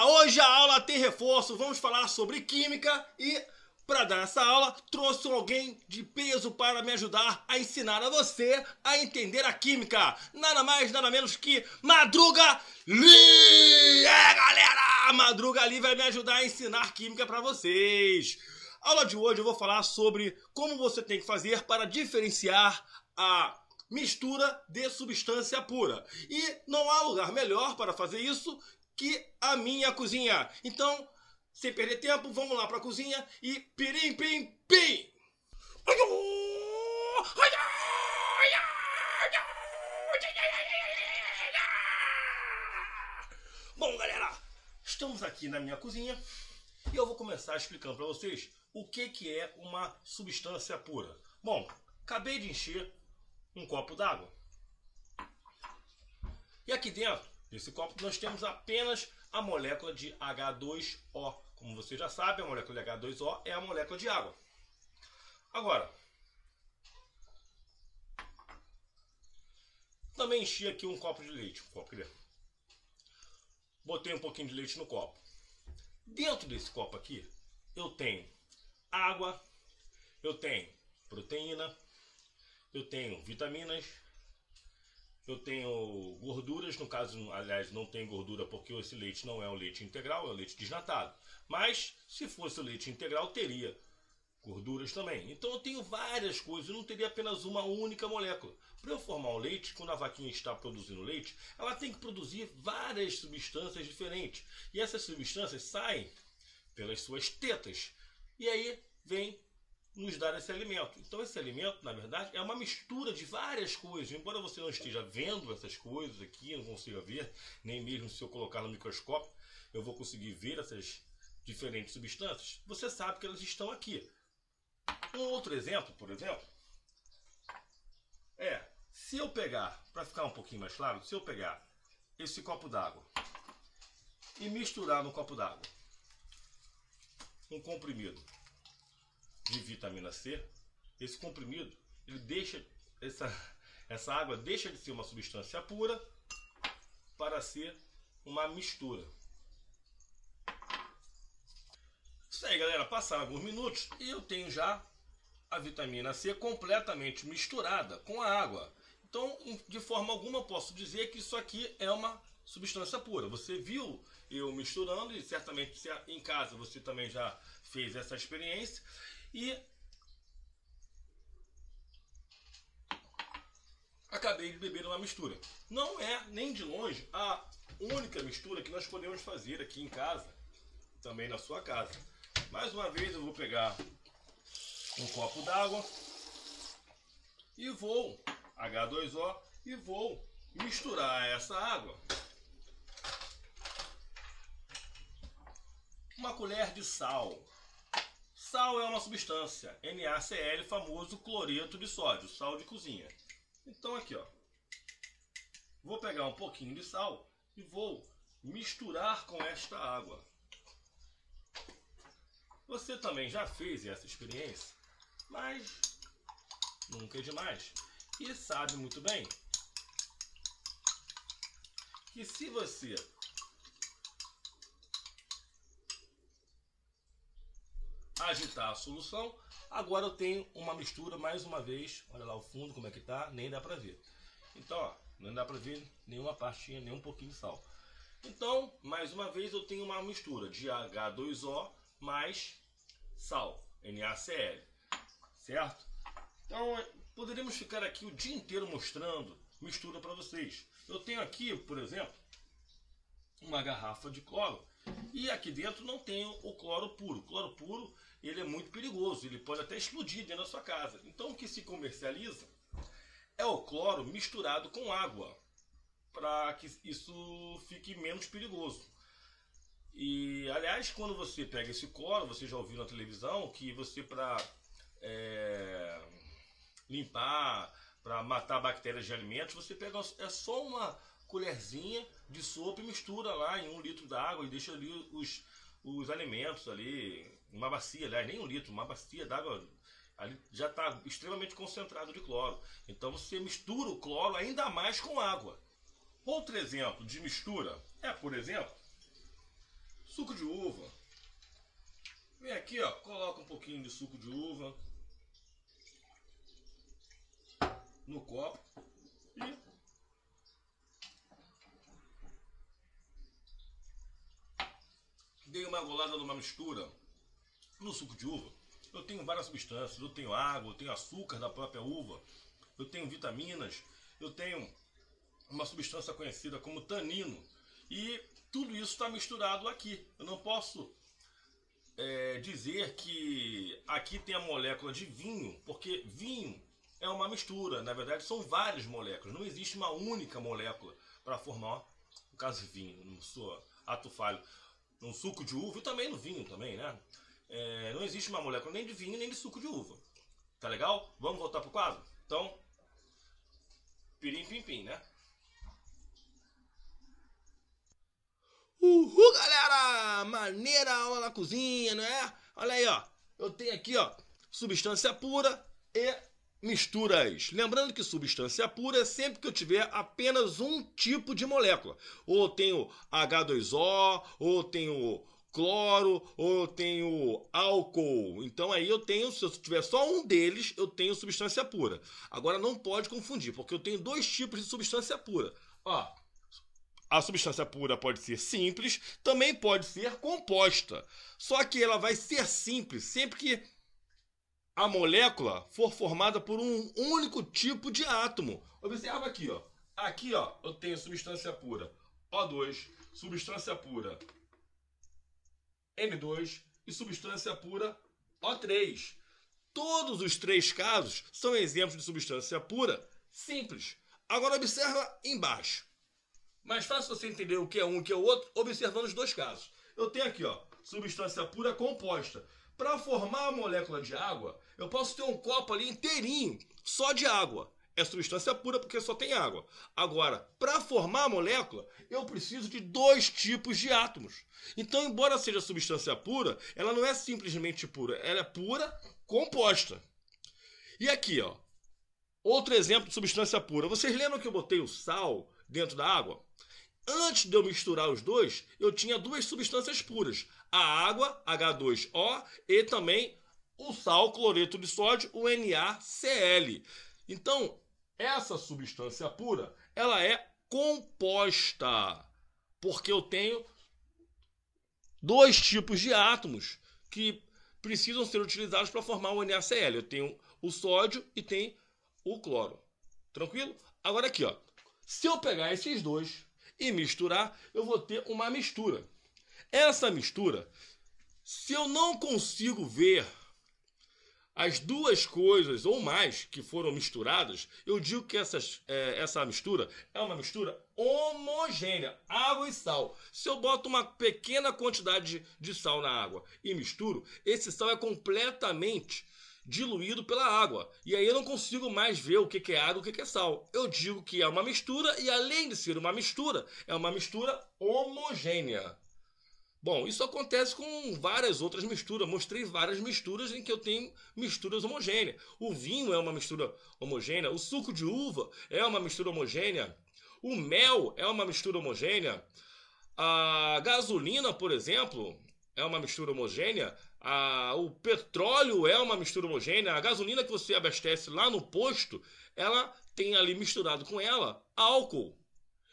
Hoje a aula tem reforço, vamos falar sobre química e para dar essa aula trouxe alguém de peso para me ajudar a ensinar a você a entender a química. Nada mais, nada menos que Madruga Lee! Galera! Madruga Lee vai me ajudar a ensinar química para vocês. A aula de hoje eu vou falar sobre como você tem que fazer para diferenciar a mistura de substância pura. E não há lugar melhor para fazer isso que a minha cozinha. Então, sem perder tempo, vamos lá para a cozinha e pirim, pim, pim! Bom, galera, estamos aqui na minha cozinha e eu vou começar explicando para vocês o que é uma substância pura. Bom, acabei de encher um copo d'água. E aqui dentro desse copo nós temos apenas a molécula de H2O. Como você já sabe, a molécula de H2O é a molécula de água. Agora, também enchi aqui um copo de leite. Botei um pouquinho de leite no copo. Dentro desse copo aqui, eu tenho água, eu tenho proteína, eu tenho vitaminas, eu tenho gorduras. No caso, aliás, não tem gordura porque esse leite não é um leite integral, é um leite desnatado. Mas, se fosse o leite integral, teria gorduras também. Então eu tenho várias coisas, eu não teria apenas uma única molécula. Para eu formar o leite, quando a vaquinha está produzindo leite, ela tem que produzir várias substâncias diferentes. E essas substâncias saem pelas suas tetas. E aí vem nos dar esse alimento. Então esse alimento, na verdade, é uma mistura de várias coisas. Embora você não esteja vendo essas coisas aqui, não consiga ver, nem mesmo se eu colocar no microscópio, eu vou conseguir ver essas diferentes substâncias. Você sabe que elas estão aqui. Um outro exemplo, por exemplo, se eu pegar, para ficar um pouquinho mais claro, se eu pegar esse copo d'água e misturar no copo d'água um comprimido de vitamina C, esse comprimido, ele deixa essa água deixa de ser uma substância pura para ser uma mistura. Isso aí, galera, passaram alguns minutos e eu tenho já a vitamina C completamente misturada com a água. Então, de forma alguma, eu posso dizer que isso aqui é uma substância pura. Você viu eu misturando e certamente em casa você também já fez essa experiência. E acabei de beber uma mistura. Não é nem de longe a única mistura que nós podemos fazer aqui em casa, também na sua casa. Mais uma vez eu vou pegar um copo d'água e vou H2O e vou misturar essa água. Uma colher de sal. Sal é uma substância, NaCl, famoso cloreto de sódio, sal de cozinha. Então aqui, ó, vou pegar um pouquinho de sal e vou misturar com esta água. Você também já fez essa experiência, mas nunca é demais. E sabe muito bem que se você agitar a solução, agora eu tenho uma mistura mais uma vez. Olha lá o fundo como é que tá, nem dá pra ver. Então, ó, não dá pra ver nenhuma partinha, nem um pouquinho de sal. Então, mais uma vez eu tenho uma mistura de H2O mais sal, NaCl, certo? Então, poderíamos ficar aqui o dia inteiro mostrando mistura para vocês. Eu tenho aqui, por exemplo, uma garrafa de cloro e aqui dentro não tenho o cloro puro. O cloro puro, ele é muito perigoso, ele pode até explodir dentro da sua casa. Então o que se comercializa é o cloro misturado com água, para que isso fique menos perigoso. E aliás, quando você pega esse cloro, você já ouviu na televisão que você para limpar, para matar bactérias de alimentos, você pega só uma colherzinha de sopa e mistura lá em 1 litro d'água e deixa ali os alimentos ali, uma bacia, aliás, nem 1 litro, uma bacia d'água ali já está extremamente concentrado de cloro. Então você mistura o cloro ainda mais com água. Outro exemplo de mistura é, por exemplo, Suco de uva. Vem aqui, ó, coloca um pouquinho de suco de uva no copo e dei uma golada numa mistura. No suco de uva eu tenho várias substâncias, eu tenho água, eu tenho açúcar da própria uva, eu tenho vitaminas, eu tenho uma substância conhecida como tanino, e tudo isso está misturado aqui. Eu não posso dizer que aqui tem a molécula de vinho, porque vinho é uma mistura, na verdade são várias moléculas, não existe uma única molécula para formar, no caso de vinho, não sou ato falho, no suco de uva e também no vinho também, né? Não existe uma molécula nem de vinho nem de suco de uva. Tá legal? Vamos voltar pro quadro? Então, pirim pim pim, né? Uhul, galera! Maneira aula na cozinha, não é? Olha aí, ó. Eu tenho aqui, ó, substância pura e misturas. Lembrando que substância pura é sempre que eu tiver apenas um tipo de molécula. Ou tenho H2O, ou tenho cloro, ou eu tenho álcool. Então aí eu tenho, se eu tiver só um deles, eu tenho substância pura. Agora não pode confundir, porque eu tenho dois tipos de substância pura. Ó, a substância pura pode ser simples, também pode ser composta. Só que ela vai ser simples sempre que a molécula for formada por um único tipo de átomo. Observa aqui, ó. Aqui, ó, eu tenho substância pura O2, substância pura N2 e substância pura O3. Todos os três casos são exemplos de substância pura simples. Agora observa embaixo. Mais fácil você entender o que é um e o que é o outro observando os dois casos. Eu tenho aqui, ó, substância pura composta. Para formar a molécula de água, eu posso ter um copo ali inteirinho só de água. É substância pura porque só tem água. Agora, para formar a molécula, eu preciso de dois tipos de átomos. Então, embora seja substância pura, ela não é simplesmente pura, ela é pura composta. E aqui, ó, outro exemplo de substância pura. Vocês lembram que eu botei o sal dentro da água? Antes de eu misturar os dois, eu tinha duas substâncias puras. A água, H2O, e também o sal, cloreto de sódio, o NaCl. Então, essa substância pura, ela é composta, porque eu tenho dois tipos de átomos que precisam ser utilizados para formar o NaCl. Eu tenho o sódio e tenho o cloro. Tranquilo? Agora aqui, ó. Se eu pegar esses dois e misturar, eu vou ter uma mistura. Essa mistura, se eu não consigo ver as duas coisas ou mais que foram misturadas, eu digo que essa mistura é uma mistura homogênea, água e sal. Se eu boto uma pequena quantidade de sal na água e misturo, esse sal é completamente diluído pela água. E aí eu não consigo mais ver o que é água e o que é sal. Eu digo que é uma mistura e, além de ser uma mistura, é uma mistura homogênea. Bom, isso acontece com várias outras misturas. Mostrei várias misturas em que eu tenho misturas homogêneas. O vinho é uma mistura homogênea. O suco de uva é uma mistura homogênea. O mel é uma mistura homogênea. A gasolina, por exemplo, é uma mistura homogênea. O petróleo é uma mistura homogênea. A gasolina que você abastece lá no posto, ela tem ali misturado com ela álcool.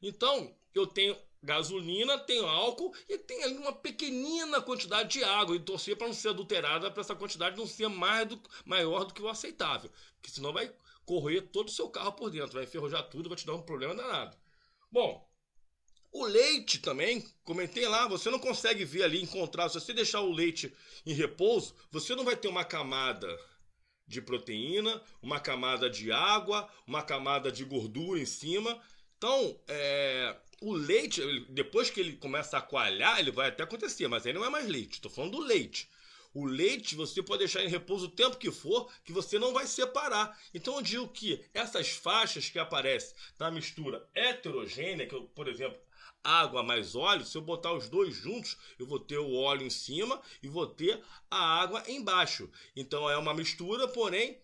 Então, eu tenho gasolina, tem álcool e tem ali uma pequenina quantidade de água, e torcer para não ser adulterada, para essa quantidade não ser maior do que o aceitável, porque senão vai corroer todo o seu carro por dentro, vai enferrujar tudo, vai te dar um problema danado. Bom, o leite também, comentei lá, você não consegue ver ali, encontrar, se você deixar o leite em repouso, você não vai ter uma camada de proteína, uma camada de água, uma camada de gordura em cima. Então, o leite, depois que ele começa a coalhar, ele vai até acontecer, mas aí não é mais leite, estou falando do leite. O leite você pode deixar em repouso o tempo que for, que você não vai separar. Então eu digo que essas faixas que aparecem na mistura heterogênea, que eu, por exemplo, água mais óleo, se eu botar os dois juntos, eu vou ter o óleo em cima e vou ter a água embaixo. Então é uma mistura, porém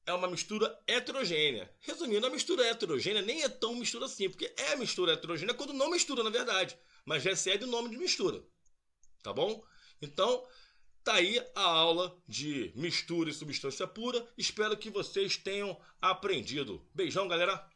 é uma mistura heterogênea. Resumindo, a mistura heterogênea nem é tão mistura assim, porque é mistura heterogênea quando não mistura, na verdade, mas recebe o nome de mistura. Tá bom? Então, tá aí a aula de mistura e substância pura. Espero que vocês tenham aprendido. Beijão, galera!